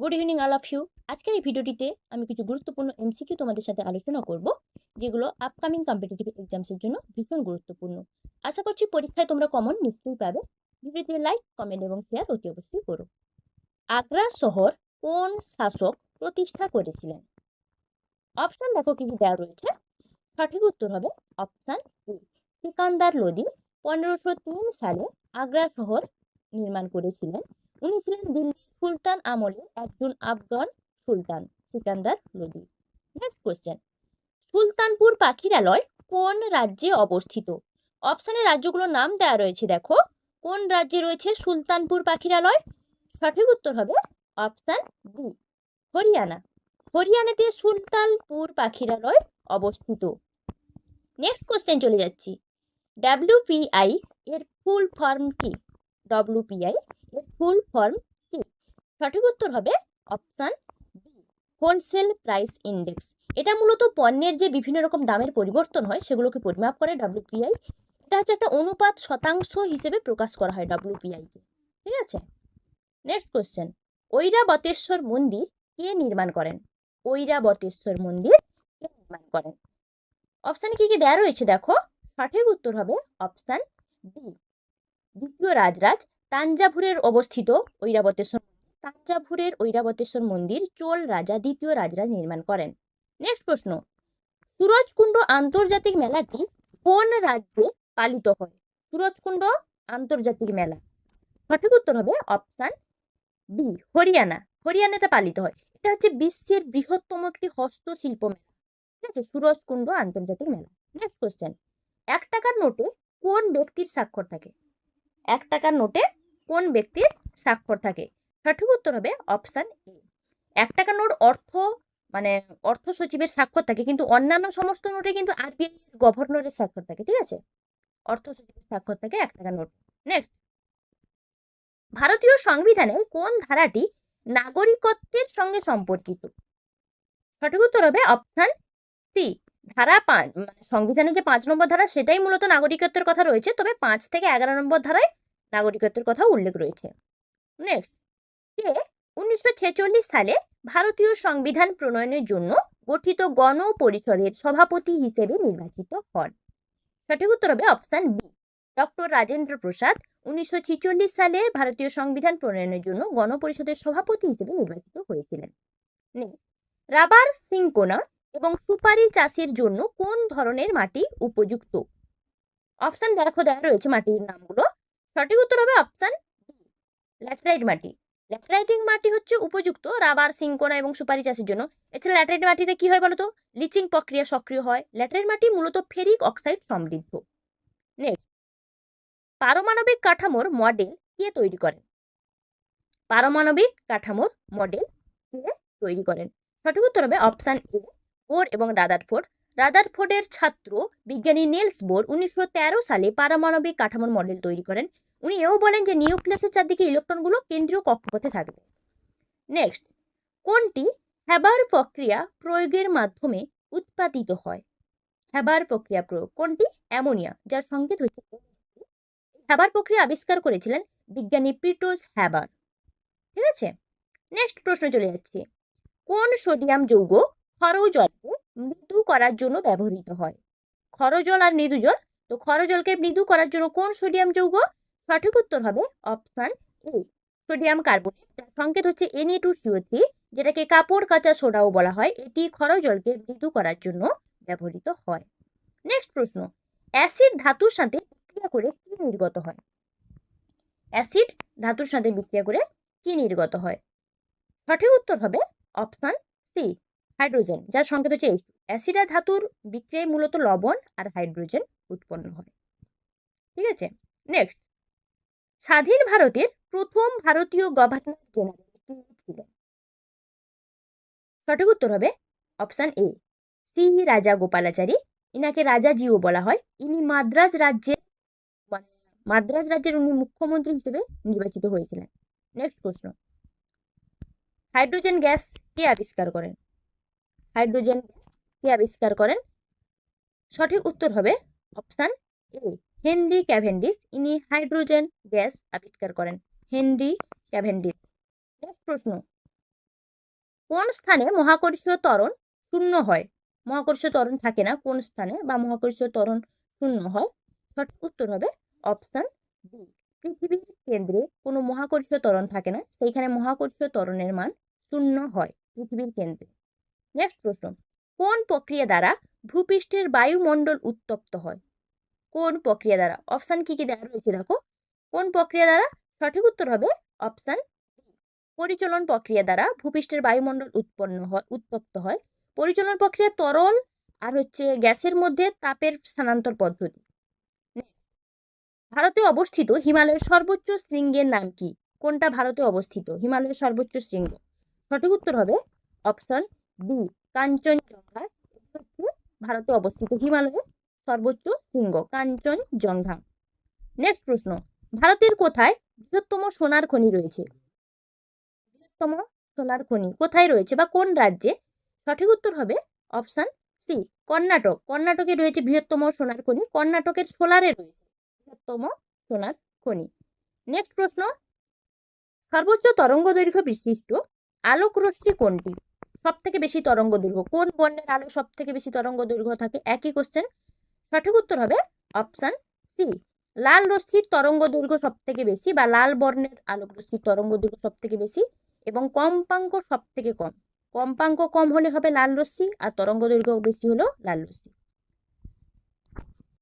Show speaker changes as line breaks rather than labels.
Good evening all of you. আজকের এই ভিডিওটিতে আমি কিছু গুরুত্বপূর্ণ এমসিকিউ তোমাদের সাথে আলোচনা করব, যেগুলো আপকামিং কম্পিটিটিভ এক্সামসের জন্য ভীষণ গুরুত্বপূর্ণ। আশা করছি পরীক্ষায় তোমরা কমন নিশ্চয়ই পাবে। ভিডিওতে লাইক, কমেন্ট এবং শেয়ার অতি অবশ্যই করো। আগ্রা শহর কোন শাসক প্রতিষ্ঠা করেছিলেন? অপশন দেখো কি কি দেওয়া রয়েছে। সঠিক উত্তর হবে অপশন এ, সিকান্দার লোদি 1503 সালে আগ্রা শহর নির্মাণ করেছিলেন। উনি ছিলেন দিল্লি সুলতান আমলের একজন আফগান সুলতান, সিকান্দার লোদি। নেক্সট কোশ্চেন, সুলতানপুর পাখিরালয় কোন রাজ্যে অবস্থিত? অপশানে রাজ্যগুলোর নাম দেওয়া রয়েছে, দেখো কোন রাজ্যে রয়েছে সুলতানপুর পাখিরালয়। সঠিক উত্তর হবে অপশান বি, হরিয়ানা। হরিয়ানাতে সুলতানপুর পাখিরালয় অবস্থিত। নেক্সট কোশ্চেন চলে যাচ্ছি, ডাব্লিউপিআই এর ফুল ফর্ম কি? ডব্লিউপিআই এর ফুল ফর্ম কি? সঠিক উত্তর হবে option B, wholesale price index. এটা মূলত পণ্যের যে বিভিন্ন রকম দামের পরিবর্তন হয় সেগুলোকে পরিমাপ করে ডব্লিউপিআই। এটা হচ্ছে একটা অনুপাত শতাংশ হিসেবে প্রকাশ করা হয় ডব্লিউপিআইকে। ঠিক আছে। নেক্সট কোশ্চেন, ঐরাবতেশ্বর মন্দির কে নির্মাণ করেন? ঐরাবতেশ্বর মন্দির কে নির্মাণ করেন? অপশানে কি কি দেওয়া রয়েছে, দেখো সঠিক উত্তর হবে অপশান বি, দ্বিতীয় রাজরাজ তাঞ্জাভুরের অবস্থিত ঐরাবতেশ্বর। তাঞ্জাভুরের ঐরাবতেশ্বর মন্দির চোল রাজা দ্বিতীয় রাজরাজ নির্মাণ করেন। নেক্সট প্রশ্ন, সুরজকুণ্ড আন্তর্জাতিক মেলাটি কোন রাজ্যে পালিত হয়? সুরজকুণ্ড আন্তর্জাতিক মেলা, সঠিক উত্তর হবে অপশান বি, হরিয়ানা। হরিয়ানাতে পালিত হয়। এটা হচ্ছে বিশ্বের বৃহত্তম একটি হস্তশিল্প মেলা। ঠিক আছে, সুরজকুণ্ড আন্তর্জাতিক মেলা। নেক্সট কোশ্চেন, 1 টাকার নোটে কোন ব্যক্তির স্বাক্ষর থাকে? 1 টাকার নোটে কোন ব্যক্তির স্বাক্ষর থাকে? সঠিক উত্তর হবে অপশান এ, 1 টাকার নোট অর্থ সচিবের স্বাক্ষর থাকে, কিন্তু অন্যান্য সমস্ত নোটে কিন্তু আরবিআই গভর্নরের স্বাক্ষর থাকে। ঠিক আছে, অর্থ সচিবের স্বাক্ষর থাকে 1 টাকার নোট। নেক্সট, ভারতীয় সংবিধানের কোন ধারাটি নাগরিকত্বের সঙ্গে সম্পর্কিত? সঠিক উত্তর হবে অপশান সি, ধারা 5। সংবিধানের যে 5 নম্বর ধারা সেটাই মূলত নাগরিকত্বের কথা রয়েছে, তবে 5 থেকে 11 নম্বর ধারায় নাগরিকত্বের কথা উল্লেখ রয়েছে। নেক্সট, কে 1946 সালে ভারতীয় সংবিধান প্রণয়নের জন্য গঠিত গণপরিষদের সভাপতি হিসেবে নির্বাচিত হন? সঠিক উত্তর হবে option B, doctor Rajendra Prasad 1946 সালে ভারতীয় সংবিধান প্রণয়নের জন্য গণপরিষদের সভাপতি হিসেবে নির্বাচিত হয়েছিলেন। রাবার সিঙ্কোনা এবং সুপারি চাষের জন্য কোন ধরনের মাটি উপযুক্ত? অপশান দেখো দেওয়া রয়েছে মাটির নামগুলো। সঠিক উত্তর হবে অপশান বি, ল্যাটেরাইট মাটি। ল্যাটেরাইটিং মাটি হচ্ছে উপযুক্ত রাবার সিঙ্কোনা এবং সুপারি চাষের জন্য। এছাড়া ল্যাটেরাইট মাটিতে কি হয় বলতো, লিচিং প্রক্রিয়া সক্রিয় হয়। ল্যাটেরাইট মাটি মূলত ফেরিক অক্সাইড সমৃদ্ধ। নেক্সট, পারমাণবিক কাঠামোর মডেল কে তৈরি করেন? পারমাণবিক কাঠামোর মডেল কে তৈরি করেন? সঠিক উত্তর হবে অপশান এ, বোর এবং রাদারফোর্ড। রাদারফোর্ডের ছাত্র বিজ্ঞানী নিলস বোর 1913 সালে পারমাণবিক কাঠামোর মডেল তৈরি করেন। উনি এও বলেন যে নিউক্লিয়াসের চারদিকে ইলেকট্রনগুলো কেন্দ্রীয় কক্ষপথে থাকবে। নেক্সট, কোনটি হ্যাবার প্রক্রিয়া প্রয়োগের মাধ্যমে উৎপাদিত হয়? হ্যাবার প্রক্রিয়া প্রয়োগ কোনটি? অ্যামোনিয়া, যার সংকেত হচ্ছে। হ্যাবার প্রক্রিয়া আবিষ্কার করেছিলেন বিজ্ঞানী প্রিটোস হ্যাবার। ঠিক আছে। নেক্সট প্রশ্ন চলে যাচ্ছে, কোন সোডিয়াম যৌগ ক্ষার জলকে মৃদু করার জন্য ব্যবহৃত হয়? ক্ষার জল আর মৃদু জল, তো ক্ষার জলকে মৃদু করার জন্য কোন সোডিয়াম যৌগ? সঠিক উত্তর হবে অপশান এ, সোডিয়াম কার্বনেট, যার সংকেত হচ্ছে Na2CO3, যেটাকে কাপড় কাচা সোডাও বলা হয়। এটি ক্ষার জলকে মৃদু করার জন্য ব্যবহৃত হয়। নেক্সট প্রশ্ন, অ্যাসিড ধাতুর সাথে বিক্রিয়া করে কি নির্গত হয়? অ্যাসিড ধাতুর সাথে বিক্রিয়া করে কি নির্গত হয়? সঠিক উত্তর হবে অপশান সি, হাইড্রোজেন, যার সংকেত হচ্ছে H2। অ্যাসিড আর ধাতুর বিক্রিয়ায় মূলত লবণ আর হাইড্রোজেন উৎপন্ন হয়। ঠিক আছে। নেক্সট, স্বাধীন ভারতের প্রথম ভারতীয় গভর্নর জেনারেল কে ছিলেন? সঠিক উত্তর হবে অপশান এ, শ্রী রাজা গোপালাচারী। ইনাকে রাজাজিও বলা হয়। ইনি মাদ্রাজ রাজ্যের উনি মুখ্যমন্ত্রী হিসেবে নির্বাচিত হয়েছিলেন। নেক্সট প্রশ্ন, হাইড্রোজেন গ্যাস কে আবিষ্কার করেন? হাইড্রোজেন গ্যাস কে আবিষ্কার করেন? সঠিক উত্তর হবে অপশান এ, হেনরি ক্যাভেন্ডিশ। ইনি হাইড্রোজেন গ্যাস আবিষ্কার করেন, হেনরি ক্যাভেন্ডিশ। নেক্সট প্রশ্ন, কোন স্থানে মহাকর্ষীয় ত্বরণ শূন্য হয়? মহাকর্ষীয় ত্বরণ থাকে না কোন স্থানে, বা মহাকর্ষীয় ত্বরণ শূন্য হয়? সঠিক উত্তর হবে অপশন বি। পৃথিবীর কেন্দ্রে কোনো মহাকর্ষীয় ত্বরণ থাকে না, সেইখানে মহাকর্ষীয় ত্বরণের মান শূন্য হয় পৃথিবীর কেন্দ্রে। নেক্সট প্রশ্ন, কোন প্রক্রিয়া দ্বারা ভূপৃষ্ঠের বায়ুমণ্ডল উত্তপ্ত হয়? কোন প্রক্রিয়া দ্বারা? অপশন কি কি দেওয়া রয়েছে দেখো। কোন প্রক্রিয়া দ্বারা? সঠিক উত্তর হবে অপশন বি। পরিচলন প্রক্রিয়া দ্বারা ভূপৃষ্ঠের বায়ুমণ্ডল উত্তপ্ত হয়। পরিচলন প্রক্রিয়া তরল আর গ্যাসের মধ্যে তাপের স্থানান্তর পদ্ধতি। ভারতে অবস্থিত হিমালয়ের সর্বোচ্চ শৃঙ্গের নাম কি? কোনটা ভারতে অবস্থিত হিমালয়ের সর্বোচ্চ শৃঙ্গ? সঠিক উত্তর হবে অপশন বি, কাঞ্চনজঙ্ঘা। ভারতে অবস্থিত হিমালয়ের সর্বোচ্চ শৃঙ্গ কাঞ্চনজঙ্ঘা। নেক্সট প্রশ্ন, ভারতের কোথায় বৃহত্তম সোনার খনি রয়েছে? বৃহত্তম সোনার খনি কোথায় রয়েছে বা কোন রাজ্যে? সঠিক উত্তর হবে অপশন সি, কর্ণাটক। কর্ণাটকে রয়েছে বৃহত্তম সোনার খনি। কর্ণাটকের সোলারে রয়েছে বৃহত্তম সোনার খনি। নেক্সট প্রশ্ন, সর্বোচ্চ তরঙ্গ দৈর্ঘ্য বিশিষ্ট আলোক রশ্মি কোনটি? সব থেকে বেশি তরঙ্গ দৈর্ঘ্য, কোন বর্ণের আলো সব থেকে বেশি তরঙ্গ দৈর্ঘ্য থাকে? একই কোশ্চেন। সঠিক উত্তর হবে অপশন সি, লাল রশ্মির তরঙ্গ দৈর্ঘ্য সব থেকে বেশি, বা লাল বর্ণের আলোক রশ্মির তরঙ্গ দৈর্ঘ্য সব থেকে বেশি এবং কম্পাঙ্ক সব থেকে কম। কম্পাঙ্ক কম হলে হবে লাল রশ্মি, আর তরঙ্গ দৈর্ঘ্য বেশি হলেও লাল রশ্মি।